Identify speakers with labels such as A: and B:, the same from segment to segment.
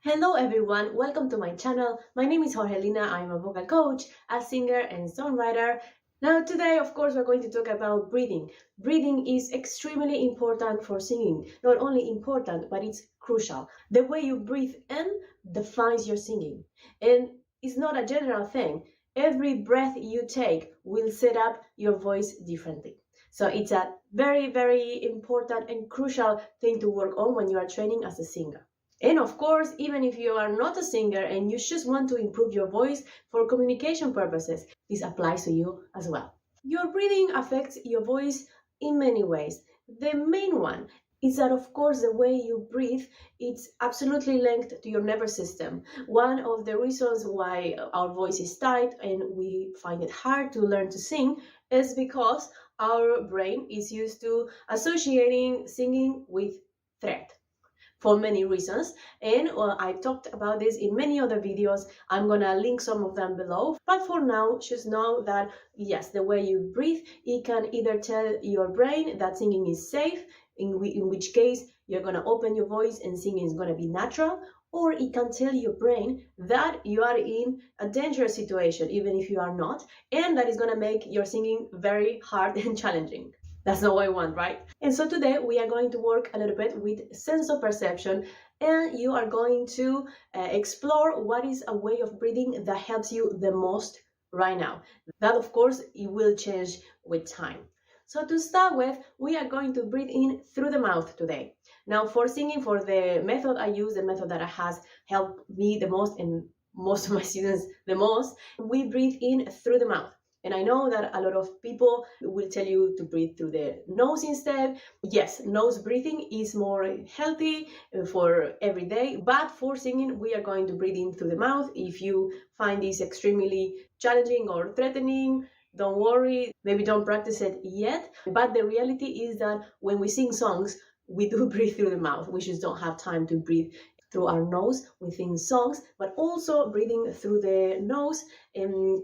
A: Hello everyone, welcome to my channel. My name is Jorgelina, I'm a vocal coach, a singer and songwriter. Now today, of course, we're going to talk about breathing. Breathing is extremely important for singing. Not only important, but it's crucial. The way you breathe in defines your singing. And it's not a general thing. Every breath you take will set up your voice differently. So it's a very, very important and crucial thing to work on when you are training as a singer. And of course, even if you are not a singer and you just want to improve your voice for communication purposes, this applies to you as well. Your breathing affects your voice in many ways. The main one is that, of course, the way you breathe, it's absolutely linked to your nervous system. One of the reasons why our voice is tight and we find it hard to learn to sing is because our brain is used to associating singing with threat for many reasons, and I've talked about this in many other videos. I'm gonna link some of them below, but for now just know that yes, the way you breathe, it can either tell your brain that singing is safe, in which case you're gonna open your voice and singing is gonna be natural, or it can tell your brain that you are in a dangerous situation even if you are not, and that is gonna make your singing very hard and challenging. That's not what I want, right? And so today we are going to work a little bit with sense of perception, and you are going to explore what is a way of breathing that helps you the most right now. That, of course, it will change with time. So to start with, we are going to breathe in through the mouth today. Now for singing, for the method I use, the method that has helped me the most and most of my students the most, we breathe in through the mouth. And I know that a lot of people will tell you to breathe through the nose instead. Yes, nose breathing is more healthy for every day, but for singing, we are going to breathe in through the mouth. If you find this extremely challenging or threatening, don't worry, maybe don't practice it yet. But the reality is that when we sing songs, we do breathe through the mouth. We just don't have time to breathe through our nose within songs, but also breathing through the nose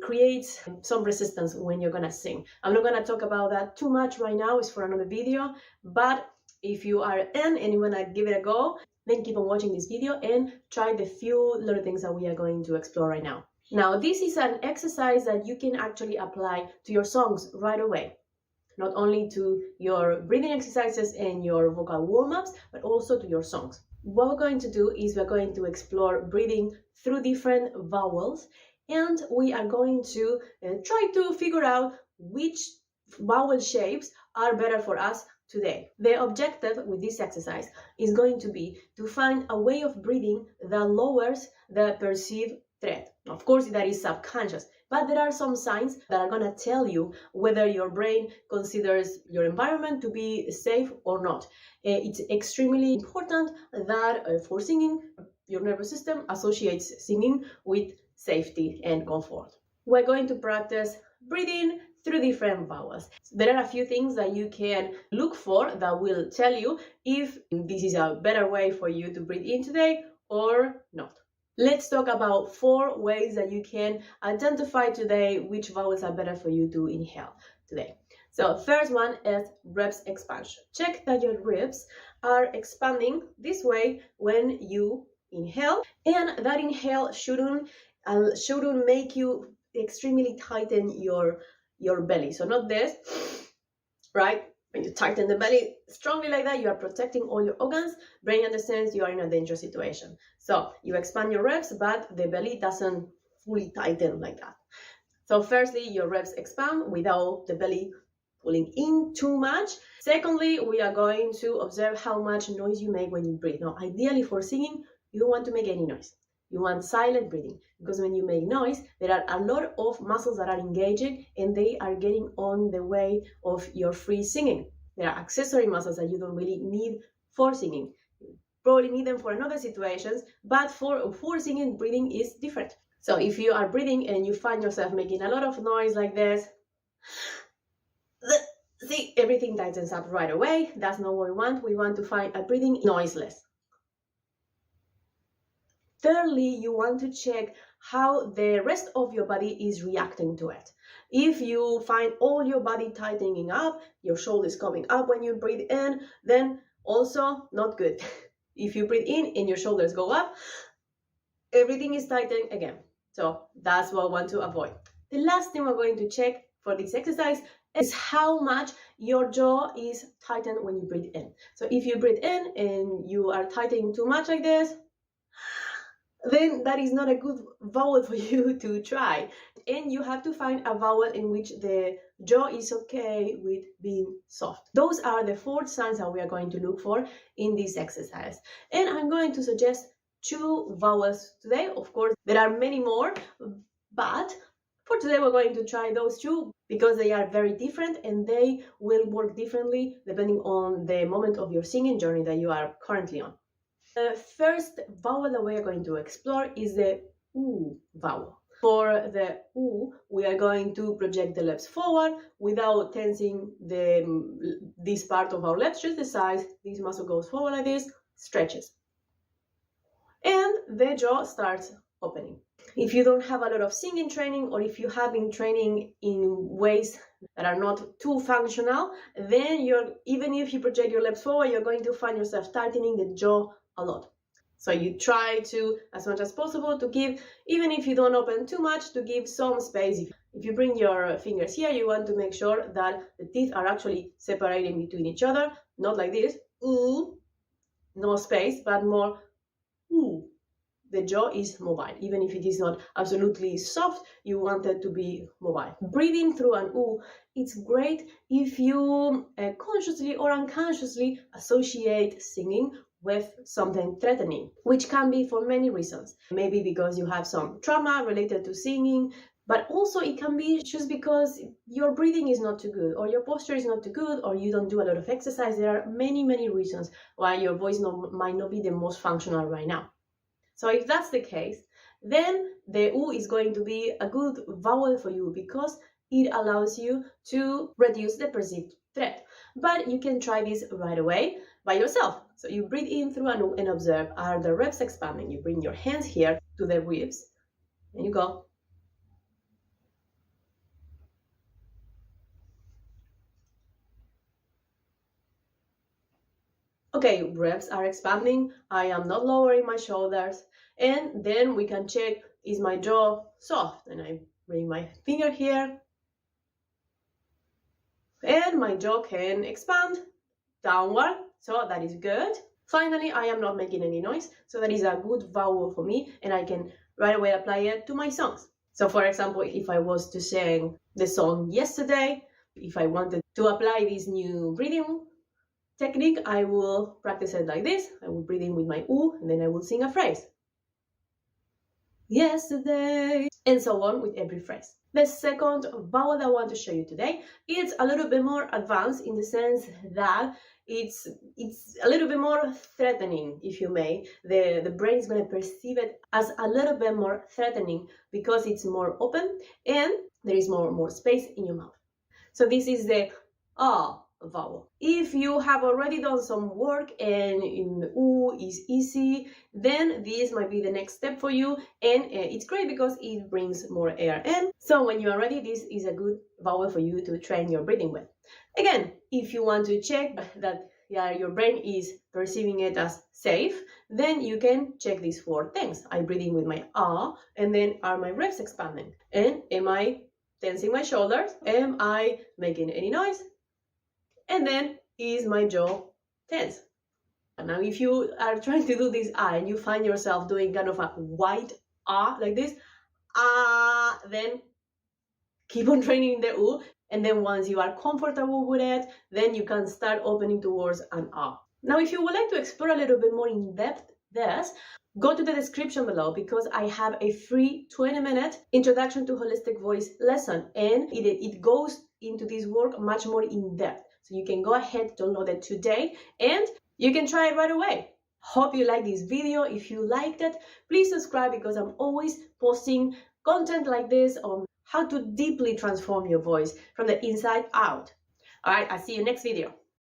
A: creates some resistance when you're gonna sing. I'm not gonna talk about that too much right now, it's for another video, but if you are in and you wanna give it a go, then keep on watching this video and try the few little things that we are going to explore right now. Now, this is an exercise that you can actually apply to your songs right away. Not only to your breathing exercises and your vocal warm-ups, but also to your songs. What we're going to do is we're going to explore breathing through different vowels, and we are going to try to figure out which vowel shapes are better for us today. The objective with this exercise is going to be to find a way of breathing that lowers the perceived threat. Of course, that is subconscious, but there are some signs that are going to tell you whether your brain considers your environment to be safe or not. It's extremely important that for singing, your nervous system associates singing with safety and comfort. We're going to practice breathing through different vowels. There are a few things that you can look for that will tell you if this is a better way for you to breathe in today or not. Let's talk about 4 ways that you can identify today which vowels are better for you to inhale today. So first one is ribs expansion. Check that your ribs are expanding this way when you inhale, and that inhale shouldn't make you extremely tighten your belly. So not this, right? When you tighten the belly strongly like that, you are protecting all your organs. Brain understands you are in a dangerous situation. So you expand your ribs, but the belly doesn't fully tighten like that. So firstly, your ribs expand without the belly pulling in too much. Secondly, we are going to observe how much noise you make when you breathe. Now, ideally for singing, you don't want to make any noise. You want silent breathing, because when you make noise, there are a lot of muscles that are engaging and they are getting on the way of your free singing. There are accessory muscles that you don't really need for singing. You probably need them for another situations, but for singing, breathing is different. So if you are breathing and you find yourself making a lot of noise like this, see, everything tightens up right away. That's not what we want. We want to find a breathing noiseless. Thirdly, you want to check how the rest of your body is reacting to it. If you find all your body tightening up, your shoulders coming up when you breathe in, then also not good. If you breathe in and your shoulders go up, everything is tightened again. So that's what I want to avoid. The last thing we're going to check for this exercise is how much your jaw is tightened when you breathe in. So if you breathe in and you are tightening too much like this, then that is not a good vowel for you to try. And you have to find a vowel in which the jaw is okay with being soft. Those are the 4 signs that we are going to look for in this exercise. And I'm going to suggest 2 vowels today. Of course, there are many more, but for today we're going to try those 2 because they are very different and they will work differently depending on the moment of your singing journey that you are currently on. The first vowel that we are going to explore is the oo vowel. For the oo, we are going to project the lips forward without tensing this part of our lips, just the sides. This muscle goes forward like this, stretches. And the jaw starts opening. If you don't have a lot of singing training, or if you have been training in ways that are not too functional, then even if you project your lips forward, you're going to find yourself tightening the jaw a lot. So you try to, as much as possible, to give, even if you don't open too much, to give some space. If you bring your fingers here, you want to make sure that the teeth are actually separating between each other, not like this, ooh, no space, but more ooh. The jaw is mobile. Even if it is not absolutely soft, you want it to be mobile. Breathing through an oo, it's great if you consciously or unconsciously associate singing with something threatening, which can be for many reasons. Maybe because you have some trauma related to singing, but also it can be just because your breathing is not too good, or your posture is not too good, or you don't do a lot of exercise. There are many reasons why your voice might not be the most functional right now. So if that's the case, then the oo is going to be a good vowel for you because it allows you to reduce the perceived threat. But you can try this right away by yourself. So you breathe in through an oo and observe, are the ribs expanding? You bring your hands here to the ribs and you go. Okay, ribs are expanding. I am not lowering my shoulders. And then we can check, is my jaw soft? And I bring my finger here. And my jaw can expand downward. So that is good. Finally, I am not making any noise. So that is a good vowel for me. And I can right away apply it to my songs. So for example, if I was to sing the song Yesterday, if I wanted to apply this new breathing technique, I will practice it like this. I will breathe in with my oo, and then I will sing a phrase. Yesterday, and so on with every phrase. The second vowel I want to show you today is a little bit more advanced in the sense that it's a little bit more threatening, if you may. The brain is going to perceive it as a little bit more threatening because it's more open and there is more space in your mouth. So this is the ah vowel. If you have already done some work and in oo is easy, then this might be the next step for you, and it's great because it brings more air in. So when you are ready, this is a good vowel for you to train your breathing with. Again, if you want to check that your brain is perceiving it as safe, then you can check these 4 things. I breathe in with my ah, and then are my ribs expanding? And am I tensing my shoulders? Am I making any noise? And then, is my jaw tense? Now, if you are trying to do this ah and you find yourself doing kind of a white ah like this, ah, then keep on training the oo. And then once you are comfortable with it, then you can start opening towards an ah. Now, if you would like to explore a little bit more in depth this, go to the description below because I have a free 20-minute introduction to holistic voice lesson, and it goes into this work much more in depth. So you can go ahead, download it today, and you can try it right away. Hope you like this video. If you liked it, please subscribe because I'm always posting content like this on how to deeply transform your voice from the inside out. All right, I'll see you next video.